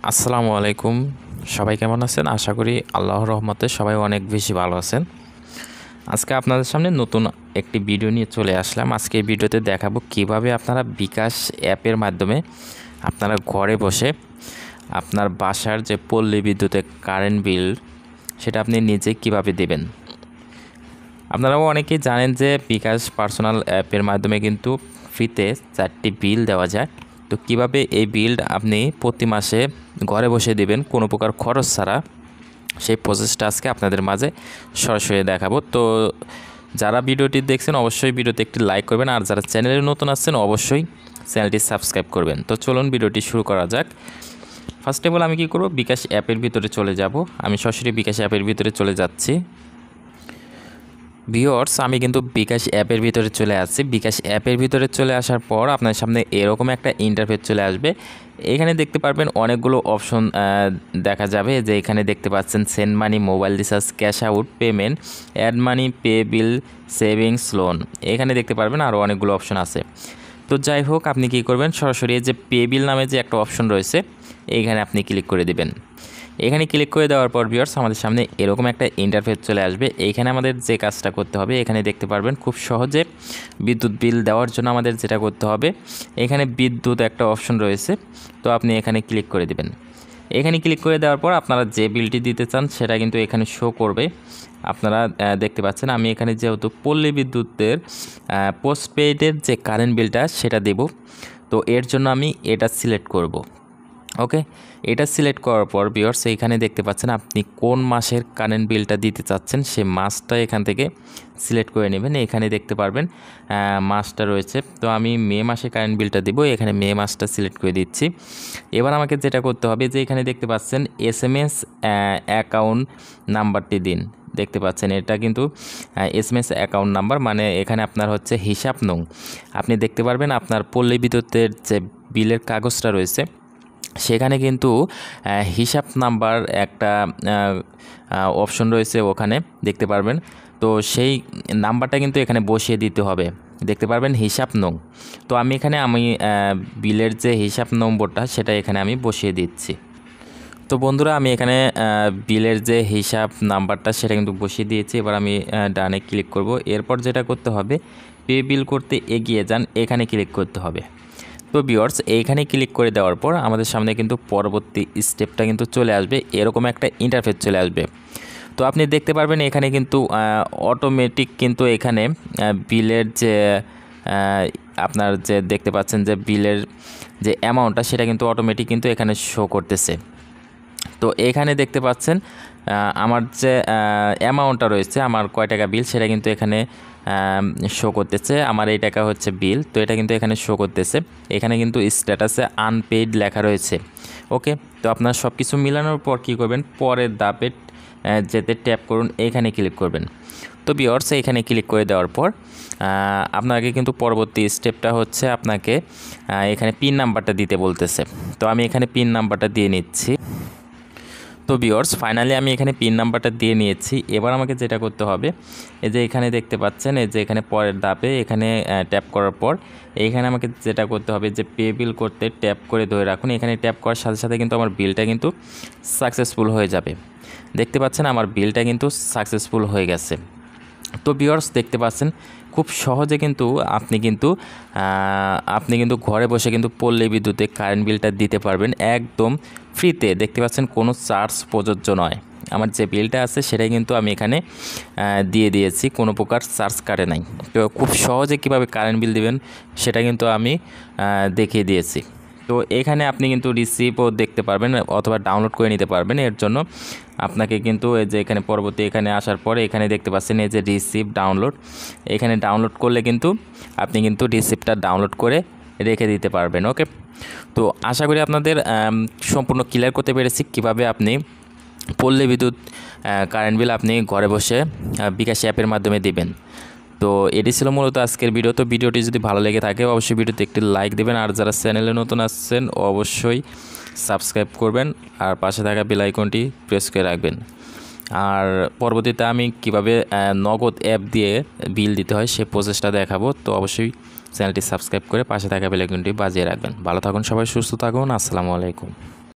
আসসালামু আলাইকুম। সবাই কেমন আছেন? আশা করি আল্লাহর রহমতে সবাই অনেক বেশি ভালো আছেন। আজকে আপনাদের সামনে নতুন একটি ভিডিও নিয়ে চলে আসলাম। আজকে এই ভিডিওতে দেখাবো কিভাবে আপনারা বিকাশ অ্যাপের মাধ্যমে আপনারা ঘরে বসে আপনার বাসার যে পল্লী বিদ্যুতের কারেন্ট বিল সেটা আপনি নিজে কিভাবে দেবেন। আপনারাও অনেকেই জানেন যে বিকাশ পার্সোনাল অ্যাপের মাধ্যমে কিন্তু ফ্রিতে 4টি বিল দেওয়া যায়। তো কিভাবে এই বিল আপনি প্রতি মাসে ঘরে বসে দিবেন কোনো প্রকার খরচ ছাড়া, সেই প্রসেসটা আজকে আপনাদের মাঝে সরাসরি দেখাবো। তো যারা ভিডিওটি দেখছেন অবশ্যই ভিডিওতে একটি লাইক করবেন, আর যারা চ্যানেলে নতুন আসছেন অবশ্যই চ্যানেলটি সাবস্ক্রাইব করবেন। তো চলুন ভিডিওটি শুরু করা যাক। ফার্স্ট অফ অল আমি কী করব, বিকাশ অ্যাপের ভিতরে চলে যাব। আমি সরাসরি বিকাশ অ্যাপের ভিতরে চলে যাচ্ছি। ভিউয়ার্স, আমি কিন্তু বিকাশ অ্যাপের ভিতরে চলে আসছি। বিকাশ অ্যাপের ভিতরে চলে আসার পর আপনার সামনে এরকম একটা ইন্টারফেস চলে আসবে। এখানে দেখতে পারবেন অনেকগুলো অপশন দেখা যাবে, যে এখানে দেখতে পাচ্ছেন send money, mobile recharge, cash out payment, add money, pay bill, savings, loan. এখানে দেখতে পারবেন আরও অনেকগুলো অপশন আছে। তো যাই হোক, আপনি কী করবেন, সরাসরি যে পে বিল নামে যে একটা অপশন রয়েছে এইখানে আপনি ক্লিক করে দেবেন। এখানে ক্লিক করে দেওয়ার পর ভিউয়ার্স আমাদের সামনে এরকম একটা ইন্টারফেস চলে আসবে। এইখানে আমাদের যে কাজটা করতে হবে, এখানে দেখতে পারবেন খুব সহজে বিদ্যুৎ বিল দেওয়ার জন্য আমাদের যেটা করতে হবে, এখানে বিদ্যুৎ একটা অপশন রয়েছে। তো আপনি এখানে ক্লিক করে দেবেন। এখানে ক্লিক করে দেওয়ার পর আপনারা যে বিলটি দিতে চান সেটা কিন্তু এখানে শো করবে। আপনারা দেখতে পাচ্ছেন আমি এখানে যেহেতু পল্লী বিদ্যুতের পোস্টপেইডের যে কারেন্ট বিলটা সেটা দেব, তো এর জন্য আমি এটা সিলেক্ট করব। ওকে, এটা সিলেক্ট করার পর ভিউয়ার্স এইখানে দেখতে পাচ্ছেন আপনি কোন মাসের কারেন্ট বিলটা দিতে চাচ্ছেন সে মাসটা এখান থেকে সিলেক্ট করে নেবেন। এখানে দেখতে পারবেন মাসটা রয়েছে, তো আমি মে মাসে কারেন্ট বিলটা দিব। এখানে মে মাসটা সিলেক্ট করে দিচ্ছি। এবার আমাকে যেটা করতে হবে, যে এখানে দেখতে পাচ্ছেন SMS অ্যাকাউন্ট নাম্বারটি দিন। দেখতে পাচ্ছেন এটা কিন্তু SMS অ্যাকাউন্ট নাম্বার, মানে এখানে আপনার হচ্ছে হিসাব নং। আপনি দেখতে পারবেন আপনার পল্লী বিদ্যুতের যে বিলের কাগজটা রয়েছে সেখানে কিন্তু হিসাব নাম্বার একটা অপশন রয়েছে, ওখানে দেখতে পারবেন। তো সেই নাম্বারটা কিন্তু এখানে বসিয়ে দিতে হবে। দেখতে পারবেন হিসাব নং। তো আমি এখানে বিলের যে হিসাব নম্বরটা সেটা এখানে আমি বসিয়ে দিচ্ছি। তো বন্ধুরা, আমি এখানে বিলের যে হিসাব নাম্বারটা সেটা কিন্তু বসিয়ে দিয়েছি। এবার আমি ডানে ক্লিক করব। এরপর যেটা করতে হবে, পে বিল করতে এগিয়ে যান, এখানে ক্লিক করতে হবে। তো ভিউয়ার্স, এইখানে ক্লিক করে দেওয়ার পর আমাদের সামনে কিন্তু পরবর্তী স্টেপটা কিন্তু চলে আসবে, এরকম একটা ইন্টারফেস চলে আসবে। তো আপনি দেখতে পারবেন এখানে কিন্তু অটোমেটিক কিন্তু এখানে বিলের যে আপনার যে দেখতে পাচ্ছেন যে বিলের যে অ্যামাউন্টটা সেটা কিন্তু অটোমেটিক কিন্তু এখানে শো করতেছে। তো এখানে দেখতে পাচ্ছেন আমার যে অ্যামাউন্টটা রয়েছে, আমার কয় টাকা বিল সেটা কিন্তু এখানে শো করতেছে। আমার এই টাকা হচ্ছে বিল, তো এটা কিন্তু এখানে শো করতেছে। এখানে কিন্তু স্ট্যাটাসে আনপেইড লেখা রয়েছে। ওকে, তো আপনার সব কিছু মিলানোর পর কী করবেন, পরের ধাপে যেতে ট্যাপ করুন, এখানে ক্লিক করবেন। তো ভিউয়ার্স, এখানে ক্লিক করে দেওয়ার পর আপনাকে কিন্তু পরবর্তী স্টেপটা হচ্ছে আপনাকে এখানে পিন নাম্বারটা দিতে বলতেছে। তো আমি এখানে পিন নাম্বারটা দিয়ে নিচ্ছি। তো ভিউয়ার্স, ফাইনালি আমি এখানে পিন নাম্বারটা দিয়ে নিয়েছি। এবার আমাকে যেটা করতে হবে, এই যে এখানে দেখতে পাচ্ছেন, এই যে এখানে পরের ধাপে এখানে ট্যাপ করার পর এইখানে আমাকে যেটা করতে হবে, যে পে বিল করতে ট্যাপ করে ধরে রাখুন। এখানে ট্যাপ করার সাথে সাথে কিন্তু আমার বিলটা কিন্তু সাকসেসফুল হয়ে যাবে। দেখতে পাচ্ছেন আমার বিলটা কিন্তু সাকসেসফুল হয়ে গেছে। তো ভিউয়ার্স, দেখতে পাচ্ছেন খুব সহজে কিন্তু আপনি কিন্তু ঘরে বসে কিন্তু পল্লী বিদ্যুতে কারেন্ট বিলটা দিতে পারবেন একদম ফ্রিতে। দেখতে পাচ্ছেন কোনো চার্জ প্রযোজ্য নয়। আমার যে বিলটা আছে সেটাই কিন্তু আমি এখানে দিয়ে দিয়েছি, কোনো প্রকার চার্জ কাটে নাই। তো খুব সহজে কীভাবে কারেন্ট বিল দিবেন সেটা কিন্তু আমি দেখিয়ে দিয়েছি। তো এখানে আপনি কিন্তু রিসিপ্টও দেখতে পারবেন অথবা ডাউনলোড করে নিতে পারবেন। এর জন্য আপনাকে কিন্তু এই যে এখানে পরবর্তী এখানে আসার পরে এখানে দেখতে পাচ্ছেন এই যে রিসিপ্ট ডাউনলোড, এখানে ডাউনলোড করলে কিন্তু আপনি কিন্তু রিসিপ্টটা ডাউনলোড করে রেখে দিতে পারবেন। ওকে, তো আশা করি আপনাদের সম্পূর্ণ ক্লিয়ার করতে পেরেছি কীভাবে আপনি পল্লী বিদ্যুৎ কারেন্ট বিল আপনি ঘরে বসে বিকাশ অ্যাপের মাধ্যমে দিবেন। তো এটি ছিল মূলত আজকের ভিডিও। তো ভিডিওটি যদি ভালো লেগে থাকে অবশ্যই ভিডিওতে একটি লাইক দেবেন, আর যারা চ্যানেলে নতুন আসছেন অবশ্যই সাবস্ক্রাইব করবেন, আর পাশে থাকা বেল আইকনটি প্রেস করে রাখবেন। আর পরবর্তীতে আমি কিভাবে নগদ অ্যাপ দিয়ে বিল দিতে হয় সে প্রসেসটা দেখাবো। তো অবশ্যই চ্যানেলটি সাবস্ক্রাইব করে পাশে থাকা বেল আইকনটি বাজিয়ে রাখবেন। ভালো থাকুন সবাই, সুস্থ থাকুন। আসসালামু আলাইকুম।